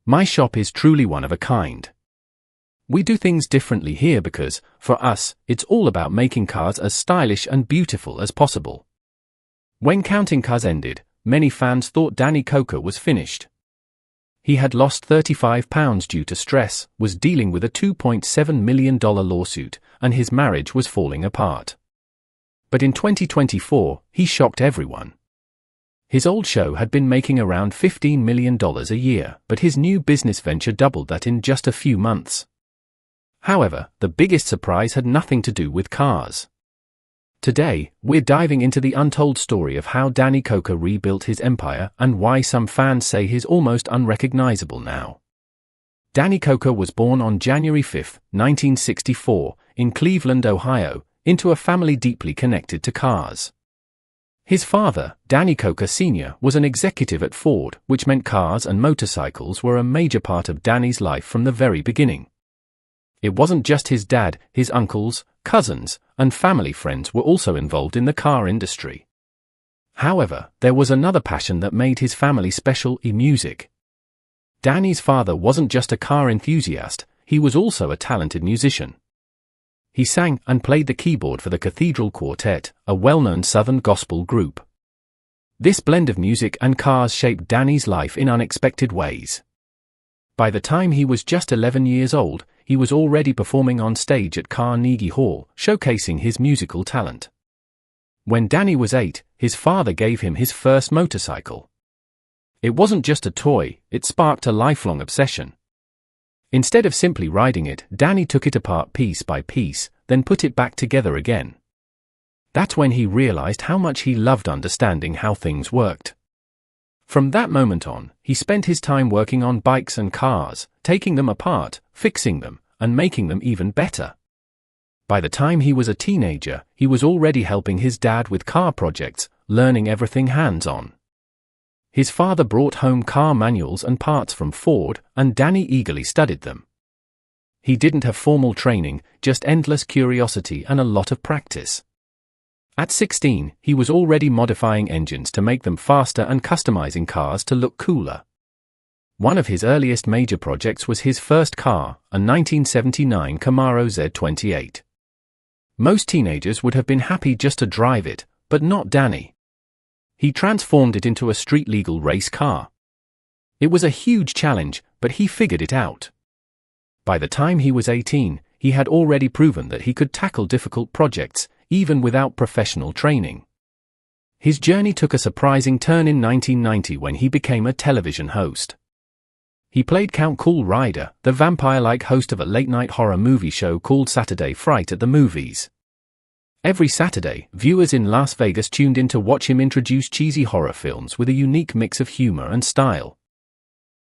My shop is truly one of a kind. We do things differently here because, for us, it's all about making cars as stylish and beautiful as possible." When Counting Cars ended, many fans thought Danny Koker was finished. He had lost 35 pounds due to stress, was dealing with a $2.7 million lawsuit, and his marriage was falling apart. But in 2024, he shocked everyone. His old show had been making around $15 million a year, but his new business venture doubled that in just a few months. However, the biggest surprise had nothing to do with cars. Today, we're diving into the untold story of how Danny Koker rebuilt his empire and why some fans say he's almost unrecognizable now. Danny Koker was born on January 5, 1964, in Cleveland, Ohio, into a family deeply connected to cars. His father, Danny Koker Sr., was an executive at Ford, which meant cars and motorcycles were a major part of Danny's life from the very beginning. It wasn't just his dad, his uncles, cousins, and family friends were also involved in the car industry. However, there was another passion that made his family special: music. Danny's father wasn't just a car enthusiast, he was also a talented musician. He sang and played the keyboard for the Cathedral Quartet, a well-known Southern gospel group. This blend of music and cars shaped Danny's life in unexpected ways. By the time he was just 11 years old, he was already performing on stage at Carnegie Hall, showcasing his musical talent. When Danny was 8, his father gave him his first motorcycle. It wasn't just a toy, it sparked a lifelong obsession. Instead of simply riding it, Danny took it apart piece by piece, then put it back together again. That's when he realized how much he loved understanding how things worked. From that moment on, he spent his time working on bikes and cars, taking them apart, fixing them, and making them even better. By the time he was a teenager, he was already helping his dad with car projects, learning everything hands-on. His father brought home car manuals and parts from Ford, and Danny eagerly studied them. He didn't have formal training, just endless curiosity and a lot of practice. At 16, he was already modifying engines to make them faster and customizing cars to look cooler. One of his earliest major projects was his first car, a 1979 Camaro Z28. Most teenagers would have been happy just to drive it, but not Danny. He transformed it into a street-legal race car. It was a huge challenge, but he figured it out. By the time he was 18, he had already proven that he could tackle difficult projects, even without professional training. His journey took a surprising turn in 1990 when he became a television host. He played Count Cool Rider, the vampire-like host of a late-night horror movie show called Saturday Fright at the Movies. Every Saturday, viewers in Las Vegas tuned in to watch him introduce cheesy horror films with a unique mix of humor and style.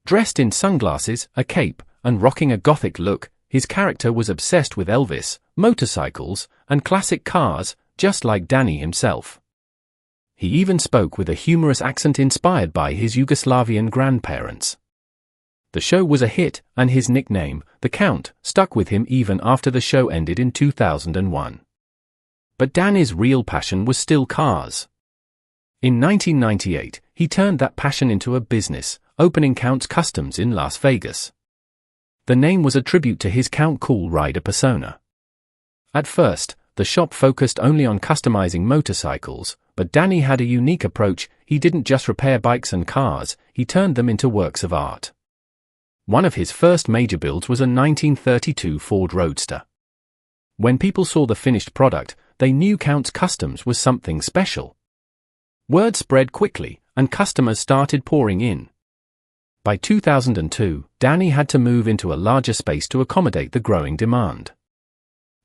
Dressed in sunglasses, a cape, and rocking a gothic look, his character was obsessed with Elvis, motorcycles, and classic cars, just like Danny himself. He even spoke with a humorous accent inspired by his Yugoslavian grandparents. The show was a hit, and his nickname, the Count, stuck with him even after the show ended in 2001. But Danny's real passion was still cars. In 1998, he turned that passion into a business, opening Count's Customs in Las Vegas. The name was a tribute to his Count Cool Rider persona. At first, the shop focused only on customizing motorcycles, but Danny had a unique approach. He didn't just repair bikes and cars, he turned them into works of art. One of his first major builds was a 1932 Ford Roadster. When people saw the finished product, they knew Count's Customs was something special. Word spread quickly, and customers started pouring in. By 2002, Danny had to move into a larger space to accommodate the growing demand.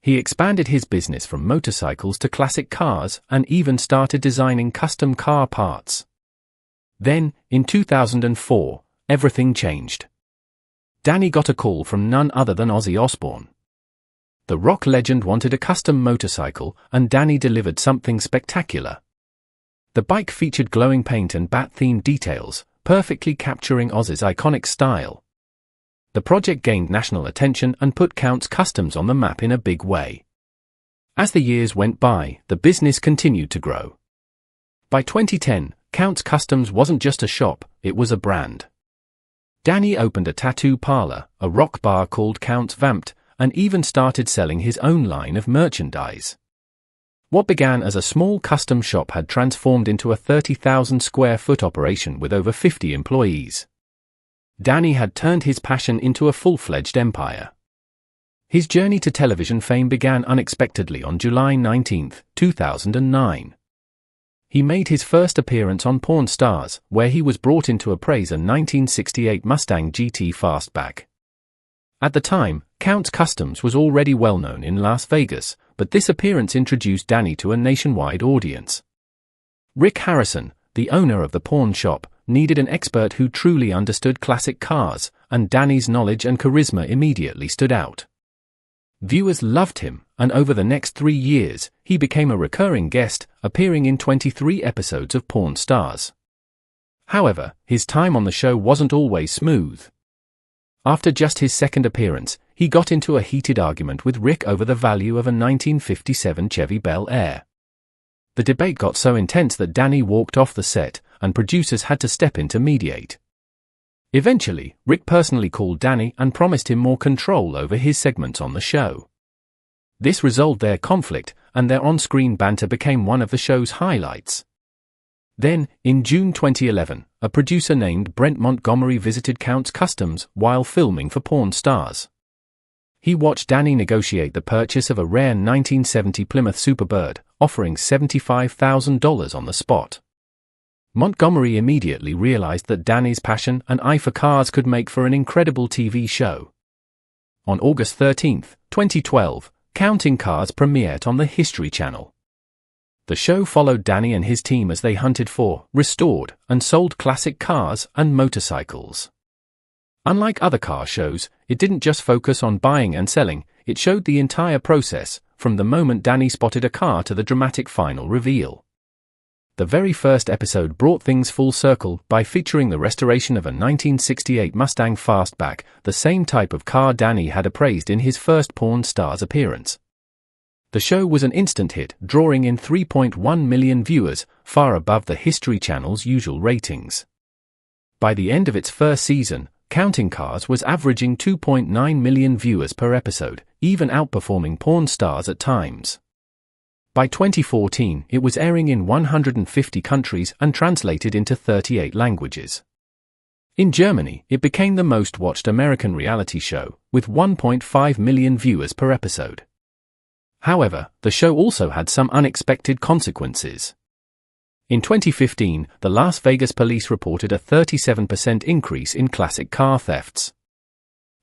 He expanded his business from motorcycles to classic cars and even started designing custom car parts. Then, in 2004, everything changed. Danny got a call from none other than Ozzy Osbourne. The rock legend wanted a custom motorcycle, and Danny delivered something spectacular. The bike featured glowing paint and bat-themed details, perfectly capturing Ozzy's iconic style. The project gained national attention and put Count's Customs on the map in a big way. As the years went by, the business continued to grow. By 2010, Count's Customs wasn't just a shop, it was a brand. Danny opened a tattoo parlor, a rock bar called Count's Vamped, and even started selling his own line of merchandise. What began as a small custom shop had transformed into a 30,000 square foot operation with over 50 employees. Danny had turned his passion into a full-fledged empire. His journey to television fame began unexpectedly on July 19, 2009. He made his first appearance on Pawn Stars, where he was brought in to appraise a 1968 Mustang GT Fastback. At the time, Count's Customs was already well known in Las Vegas, but this appearance introduced Danny to a nationwide audience. Rick Harrison, the owner of the pawn shop, needed an expert who truly understood classic cars, and Danny's knowledge and charisma immediately stood out. Viewers loved him, and over the next 3 years, he became a recurring guest, appearing in 23 episodes of Pawn Stars. However, his time on the show wasn't always smooth. After just his second appearance, he got into a heated argument with Rick over the value of a 1957 Chevy Bel Air. The debate got so intense that Danny walked off the set, and producers had to step in to mediate. Eventually, Rick personally called Danny and promised him more control over his segments on the show. This resolved their conflict, and their on-screen banter became one of the show's highlights. Then, in June 2011, a producer named Brent Montgomery visited Count's Customs while filming for Pawn Stars. He watched Danny negotiate the purchase of a rare 1970 Plymouth Superbird, offering $75,000 on the spot. Montgomery immediately realized that Danny's passion and eye for cars could make for an incredible TV show. On August 13, 2012, Counting Cars premiered on the History Channel. The show followed Danny and his team as they hunted for, restored, and sold classic cars and motorcycles. Unlike other car shows, it didn't just focus on buying and selling, it showed the entire process, from the moment Danny spotted a car to the dramatic final reveal. The very first episode brought things full circle by featuring the restoration of a 1968 Mustang Fastback, the same type of car Danny had appraised in his first Pawn Stars appearance. The show was an instant hit, drawing in 3.1 million viewers, far above the History Channel's usual ratings. By the end of its first season, Counting Cars was averaging 2.9 million viewers per episode, even outperforming Pawn Stars at times. By 2014, it was airing in 150 countries and translated into 38 languages. In Germany, it became the most watched American reality show, with 1.5 million viewers per episode. However, the show also had some unexpected consequences. In 2015, the Las Vegas police reported a 37% increase in classic car thefts.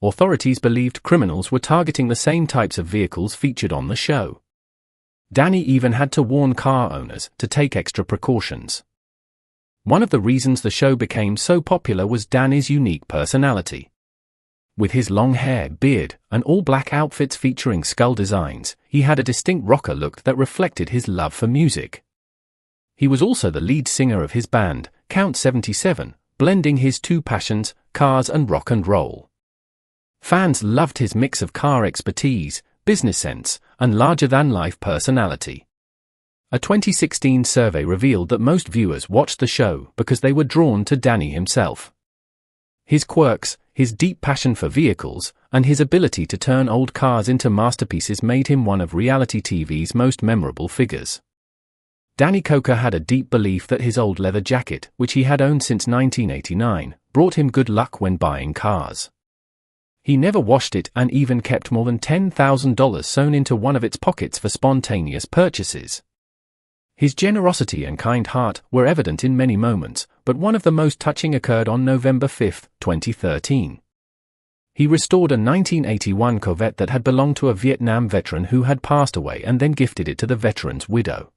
Authorities believed criminals were targeting the same types of vehicles featured on the show. Danny even had to warn car owners to take extra precautions. One of the reasons the show became so popular was Danny's unique personality. With his long hair, beard, and all-black outfits featuring skull designs, he had a distinct rocker look that reflected his love for music. He was also the lead singer of his band, Count 77, blending his two passions, cars and rock and roll. Fans loved his mix of car expertise, business sense, and larger-than-life personality. A 2016 survey revealed that most viewers watched the show because they were drawn to Danny himself. His quirks, his deep passion for vehicles, and his ability to turn old cars into masterpieces made him one of reality TV's most memorable figures. Danny Koker had a deep belief that his old leather jacket, which he had owned since 1989, brought him good luck when buying cars. He never washed it and even kept more than $10,000 sewn into one of its pockets for spontaneous purchases. His generosity and kind heart were evident in many moments, but one of the most touching occurred on November 5, 2013. He restored a 1981 Corvette that had belonged to a Vietnam veteran who had passed away and then gifted it to the veteran's widow.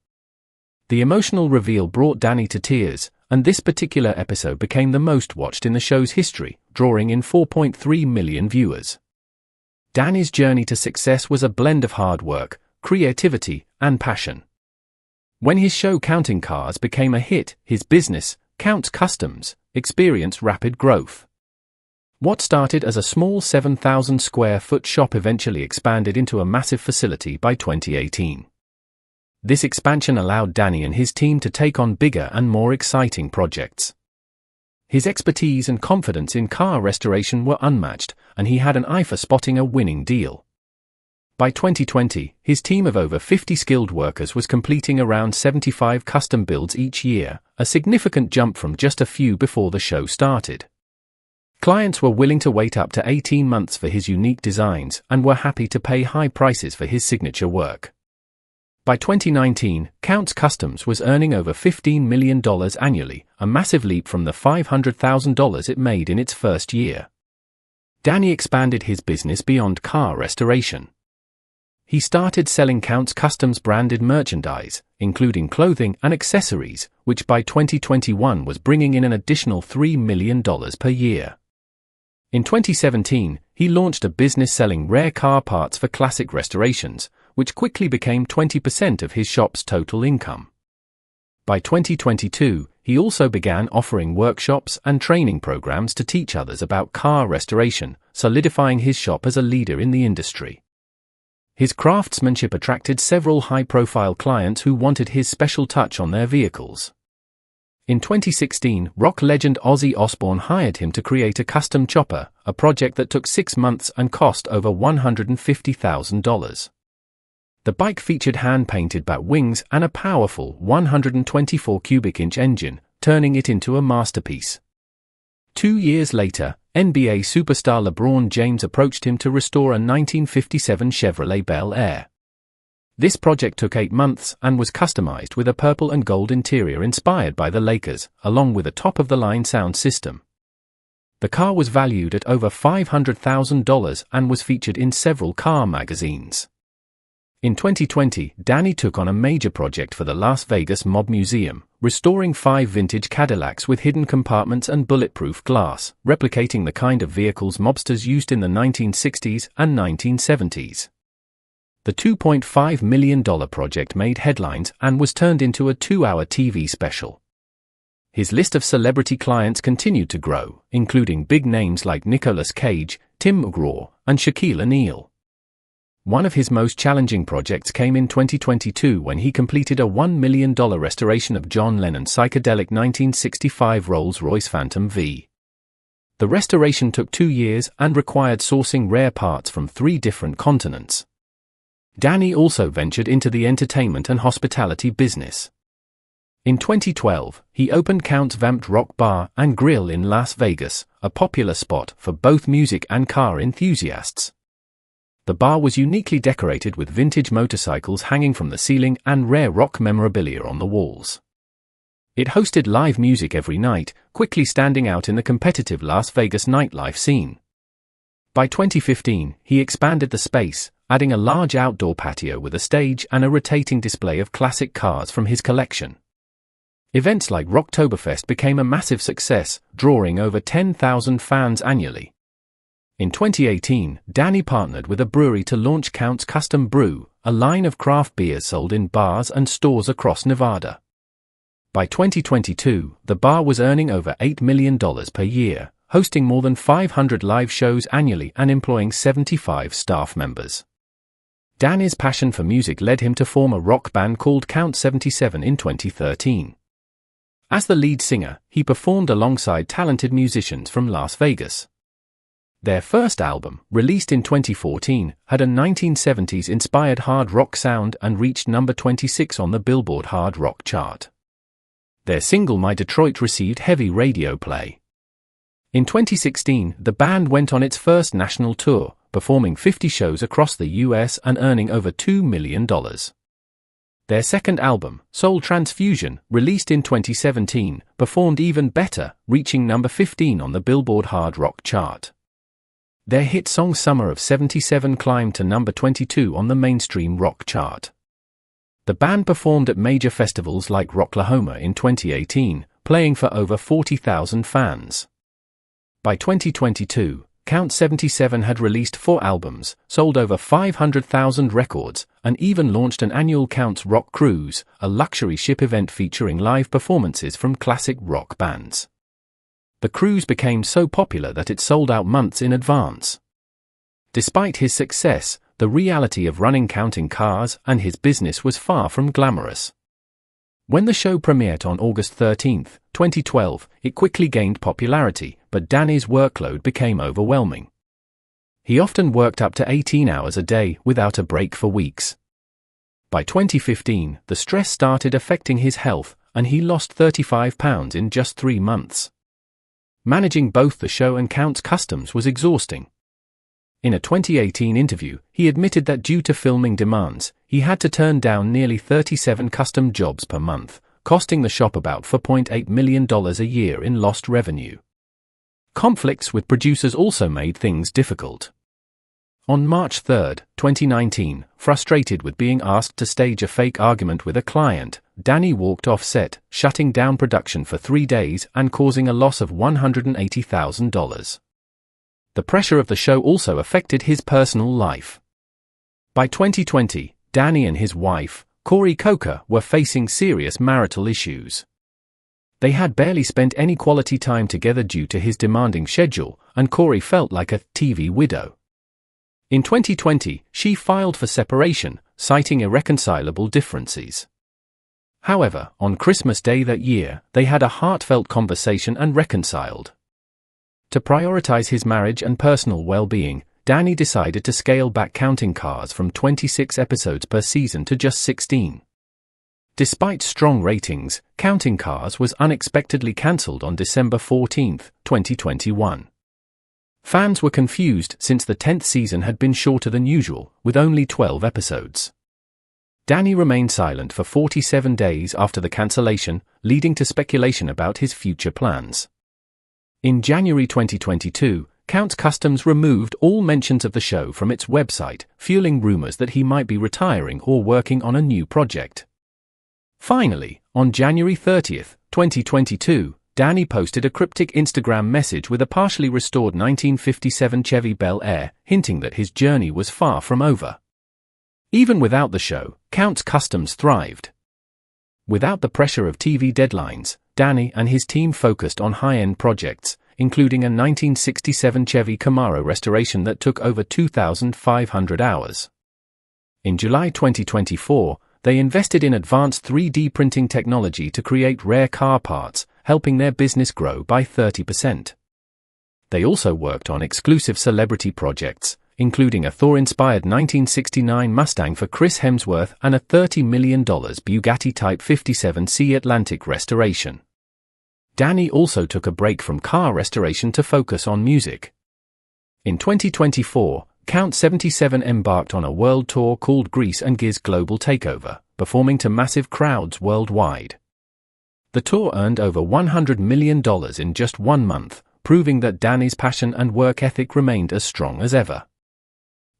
The emotional reveal brought Danny to tears, and this particular episode became the most watched in the show's history, drawing in 4.3 million viewers. Danny's journey to success was a blend of hard work, creativity, and passion. When his show Counting Cars became a hit, his business, Count's Customs, experienced rapid growth. What started as a small 7,000 square foot shop eventually expanded into a massive facility by 2018. This expansion allowed Danny and his team to take on bigger and more exciting projects. His expertise and confidence in car restoration were unmatched, and he had an eye for spotting a winning deal. By 2020, his team of over 50 skilled workers was completing around 75 custom builds each year, a significant jump from just a few before the show started. Clients were willing to wait up to 18 months for his unique designs and were happy to pay high prices for his signature work. By 2019, Counts Customs was earning over $15 million annually, a massive leap from the $500,000 it made in its first year. Danny expanded his business beyond car restoration. He started selling Counts Customs branded merchandise, including clothing and accessories, which by 2021 was bringing in an additional $3 million per year. In 2017, he launched a business selling rare car parts for classic restorations, which quickly became 20% of his shop's total income. By 2022, he also began offering workshops and training programs to teach others about car restoration, solidifying his shop as a leader in the industry. His craftsmanship attracted several high-profile clients who wanted his special touch on their vehicles. In 2016, rock legend Ozzy Osbourne hired him to create a custom chopper, a project that took 6 months and cost over $150,000. The bike featured hand-painted bat wings and a powerful 124 cubic inch engine, turning it into a masterpiece. 2 years later, NBA superstar LeBron James approached him to restore a 1957 Chevrolet Bel Air. This project took 8 months and was customized with a purple and gold interior inspired by the Lakers, along with a top-of-the-line sound system. The car was valued at over $500,000 and was featured in several car magazines. In 2020, Danny took on a major project for the Las Vegas Mob Museum, restoring 5 vintage Cadillacs with hidden compartments and bulletproof glass, replicating the kind of vehicles mobsters used in the 1960s and 1970s. The $2.5 million project made headlines and was turned into a 2-hour TV special. His list of celebrity clients continued to grow, including big names like Nicolas Cage, Tim McGraw, and Shaquille O'Neal. One of his most challenging projects came in 2022 when he completed a $1 million restoration of John Lennon's psychedelic 1965 Rolls-Royce Phantom V. The restoration took 2 years and required sourcing rare parts from 3 different continents. Danny also ventured into the entertainment and hospitality business. In 2012, he opened Counts Vamped Rock Bar and Grill in Las Vegas, a popular spot for both music and car enthusiasts. The bar was uniquely decorated with vintage motorcycles hanging from the ceiling and rare rock memorabilia on the walls. It hosted live music every night, quickly standing out in the competitive Las Vegas nightlife scene. By 2015, he expanded the space, adding a large outdoor patio with a stage and a rotating display of classic cars from his collection. Events like Rocktoberfest became a massive success, drawing over 10,000 fans annually. In 2018, Danny partnered with a brewery to launch Counts Custom Brew, a line of craft beers sold in bars and stores across Nevada. By 2022, the bar was earning over $8 million per year, hosting more than 500 live shows annually and employing 75 staff members. Danny's passion for music led him to form a rock band called Count 77 in 2013. As the lead singer, he performed alongside talented musicians from Las Vegas. Their first album, released in 2014, had a 1970s-inspired hard rock sound and reached number 26 on the Billboard Hard Rock chart. Their single My Detroit received heavy radio play. In 2016, the band went on its first national tour, performing 50 shows across the US and earning over $2 million. Their second album, Soul Transfusion, released in 2017, performed even better, reaching number 15 on the Billboard Hard Rock chart. Their hit song Summer of '77 climbed to number 22 on the mainstream rock chart. The band performed at major festivals like Rocklahoma in 2018, playing for over 40,000 fans. By 2022, Count 77 had released 4 albums, sold over 500,000 records, and even launched an annual Counts Rock Cruise, a luxury ship event featuring live performances from classic rock bands. The cruise became so popular that it sold out months in advance. Despite his success, the reality of running counting cars and his business was far from glamorous. When the show premiered on August 13, 2012, it quickly gained popularity, but Danny's workload became overwhelming. He often worked up to 18 hours a day without a break for weeks. By 2015, the stress started affecting his health, and he lost 35 pounds in just 3 months. Managing both the show and Count's Customs was exhausting. In a 2018 interview, he admitted that due to filming demands, he had to turn down nearly 37 custom jobs per month, costing the shop about $4.8 million a year in lost revenue. Conflicts with producers also made things difficult. On March 3, 2019, frustrated with being asked to stage a fake argument with a client, Danny walked off set, shutting down production for 3 days and causing a loss of $180,000. The pressure of the show also affected his personal life. By 2020, Danny and his wife, Koker, were facing serious marital issues. They had barely spent any quality time together due to his demanding schedule, and Koker felt like a TV widow. In 2020, she filed for separation, citing irreconcilable differences. However, on Christmas Day that year, they had a heartfelt conversation and reconciled. To prioritize his marriage and personal well-being, Danny decided to scale back Counting Cars from 26 episodes per season to just 16. Despite strong ratings, Counting Cars was unexpectedly cancelled on December 14, 2021. Fans were confused since the 10th season had been shorter than usual, with only 12 episodes. Danny remained silent for 47 days after the cancellation, leading to speculation about his future plans. In January 2022, Count's Customs removed all mentions of the show from its website, fueling rumors that he might be retiring or working on a new project. Finally, on January 30, 2022, Danny posted a cryptic Instagram message with a partially restored 1957 Chevy Bel Air, hinting that his journey was far from over. Even without the show, Count's Customs thrived. Without the pressure of TV deadlines, Danny and his team focused on high-end projects, including a 1967 Chevy Camaro restoration that took over 2,500 hours. In July 2024, they invested in advanced 3D printing technology to create rare car parts, helping their business grow by 30%. They also worked on exclusive celebrity projects, including a Thor-inspired 1969 Mustang for Chris Hemsworth and a $30 million Bugatti Type 57C Atlantic restoration. Danny also took a break from car restoration to focus on music. In 2024, Count 77 embarked on a world tour called Grease and Giz Global Takeover, performing to massive crowds worldwide. The tour earned over $100 million in just 1 month, proving that Danny's passion and work ethic remained as strong as ever.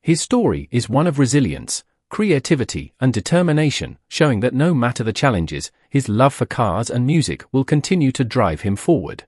His story is one of resilience, creativity, and determination, showing that no matter the challenges, his love for cars and music will continue to drive him forward.